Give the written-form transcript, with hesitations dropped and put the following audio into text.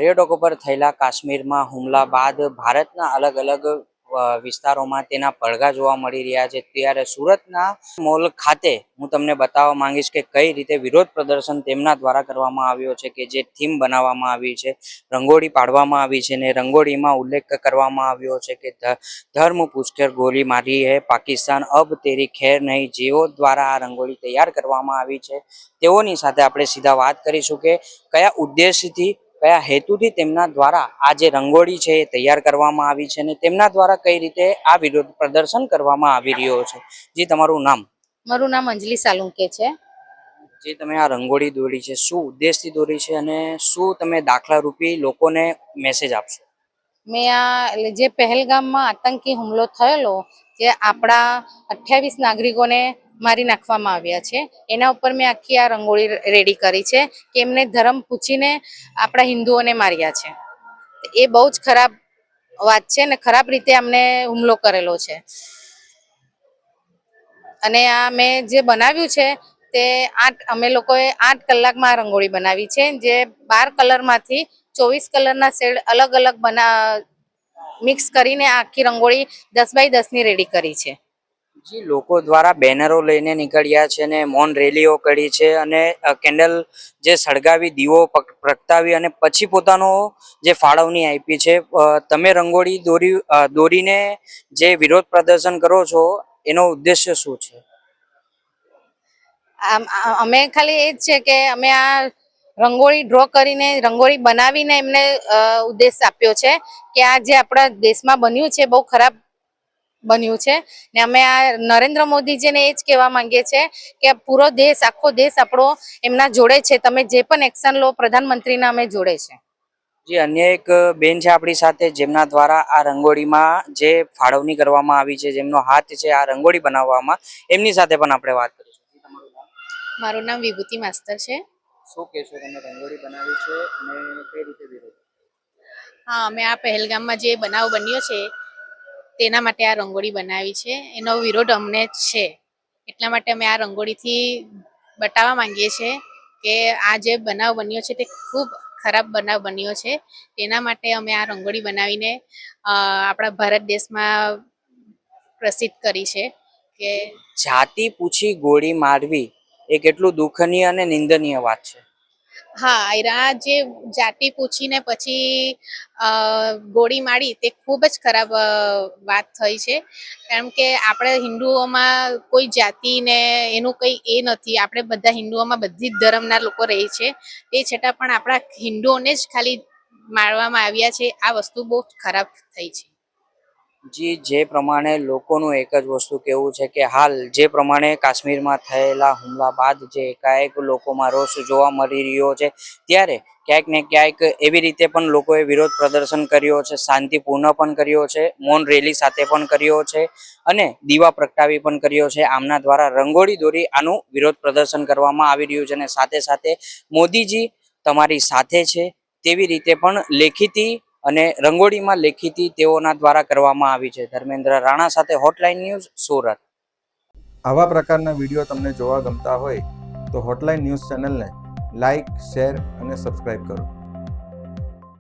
પર્યટકો પર થયેલા કાશ્મીરમાં હુમલા બાદ ભારતના અલગ અલગ વિસ્તારોમાં તેના પડઘા જોવા મળી રહ્યા છે। ત્યારે સુરતના મોલ ખાતે હું તમને બતાવવા માંગીશ કે કઈ રીતે વિરોધ પ્રદર્શન તેમના દ્વારા કરવામાં આવ્યો છે, કે જે થીમ બનાવવામાં આવી છે, રંગોળી પાડવામાં આવી છે ને રંગોળીમાં ઉલ્લેખ કરવામાં આવ્યો છે કે ધર્મ પૂછકર ગોલી મારી હે પાકિસ્તાન અબ તેરી ખેર નહીં, જેઓ દ્વારા આ રંગોળી તૈયાર કરવામાં આવી છે તેઓની સાથે આપણે સીધા વાત કરીશું કે કયા ઉદ્દેશથી, કયા હેતુથી તેમના દ્વારા આ જે રંગોળી છે એ તૈયાર કરવામાં આવી છે અને તેમના દ્વારા કઈ રીતે આ વિરોધ પ્રદર્શન કરવામાં આવી રહ્યો છે। જી, તમારું નામ? મારું નામ અંજલિ સાલુંકે છે। જે તમે આ રંગોળી દોરી છે, શું ઉદ્દેશથી દોરી છે અને શું તમે દાખલા રૂપી લોકોને મેસેજ આપશો? મેં આ જે પહેલગામમાં આતંકી હુમલો થયેલો, જે આપણા 28 નાગરિકોને મારી નાખવામાં આવ્યા છે, એના ઉપર મેં આખી આ રંગોળી રેડી કરી છે કે એમને ધર્મ પૂછીને આપણા હિન્દુઓને માર્યા છે। એ બહુ જ ખરાબ વાત છે ને ખરાબ રીતે અમને હુમલો કરેલો છે। અને આ મેં જે બનાવ્યું છે તે અમે લોકોએ 8 કલાકમાં આ રંગોળી બનાવી છે, જે 12 કલરમાંથી 24 કલરના શેડ અલગ અલગ મિક્સ કરીને આખી રંગોળી 10 બાય 10 ની રેડી કરી છે। જી, લોકો દ્વારા બેનરો લઈને નીકળ્યા છે ને મૌન રેલીઓ કરી છે અને કેન્ડલ જે સળગાવી, દીવો પ્રગટાવી અને પછી પોતાનો જે ફાળવણી આપી છે। તમે રંગોળી દોરીને જે વિરોધ પ્રદર્શન કરો છો એનો ઉદ્દેશ્ય શું છે? અમે ખાલી એ જ છે કે અમે આ રંગોળી ડ્રો કરીને, રંગોળી બનાવીને એમને ઉદ્દેશ આપ્યો છે કે આ જે આપણા દેશમાં બન્યું છે બહુ ખરાબ બન્યું છે ને અમે આ નરેન્દ્ર મોદીજીને એ જ કહેવા માંગીએ છીએ કે પૂરો દેશ, આખો દેશ આપણો એમના જોડે છે। તમે જે પણ એક્શન લો, પ્રધાનમંત્રીના અમે જોડે છે। જે અન્ય એક બેન છે આપણી સાથે, જેમના દ્વારા આ રંગોળીમાં જે ફાળવણી કરવામાં આવી છે, જેમનો હાથ છે આ રંગોળી બનાવવામાં, એમની સાથે પણ આપણે વાત કરીશું। તમારું નામ? મારું નામ વિભૂતિ માસ્તર છે। શું કહેશો, તમે રંગોળી બનાવી છે અને કઈ રીતે વિરોધ? હા, અમે આ પહેલગામમાં જે બનાવ બન્યો છે તેના માટે આ રંગોળી બનાવી છે। એનો વિરોધ અમને જ છે, એટલા માટે અમે આ રંગોળીથી બતાવવા માંગીએ છીએ કે આ જે બનાવ બન્યો છે તે ખૂબ ખરાબ બનાવ બન્યો છે। તેના માટે અમે આ રંગોળી બનાવીને આપણા ભારત દેશમાં પ્રસિદ્ધ કરી છે કે જાતિ પૂછી ગોળી મારવી એ કેટલું દુઃખનીય અને નિંદનીય વાત છે। હા, આ જે જાતિ પૂછીને પછી ગોળી મારી તે ખૂબ જ ખરાબ વાત થઈ છે, કારણ કે આપણે હિન્દુઓમાં કોઈ જાતિને એનું કંઈ એ નથી। આપણે બધા હિન્દુઓમાં બધી જ ધર્મના લોકો રહે છે, તે છતાં પણ આપણા હિન્દુઓને જ ખાલી મારવામાં આવ્યા છે। આ વસ્તુ બહુ ખરાબ થઈ છે। જી, જે પ્રમાણે લોકોનું એક જ વસ્તુ કહેવું છે કે હાલ જે પ્રમાણે કાશ્મીરમાં થયેલા હુમલા બાદ જે એકાએક લોકોમાં રોષ જોવા મળી રહ્યો છે, ત્યારે ક્યાંક ને ક્યાંક એવી રીતે પણ લોકોએ વિરોધ પ્રદર્શન કર્યો છે, શાંતિપૂર્ણ પણ કર્યો છે, મૌન રેલી સાથે પણ કર્યો છે અને દીવા પ્રગટાવી પણ કર્યો છે। આમના દ્વારા રંગોળી દોરી આનું વિરોધ પ્રદર્શન કરવામાં આવી રહ્યું છે અને સાથે સાથે મોદીજી તમારી સાથે છે તેવી રીતે પણ લેખિતી અને રંગોળીમાં લેખિતી તેઓના દ્વારા કરવામાં આવી છે। ધર્મેન્દ્ર રાણા સાથે હોટલાઇન ન્યૂઝ, સુરત। આવા પ્રકારના વિડીયો તમને જોવા ગમતા હોય તો હોટલાઇન ન્યૂઝ ચેનલને લાઇક, શેર અને સબસ્ક્રાઇબ કરો।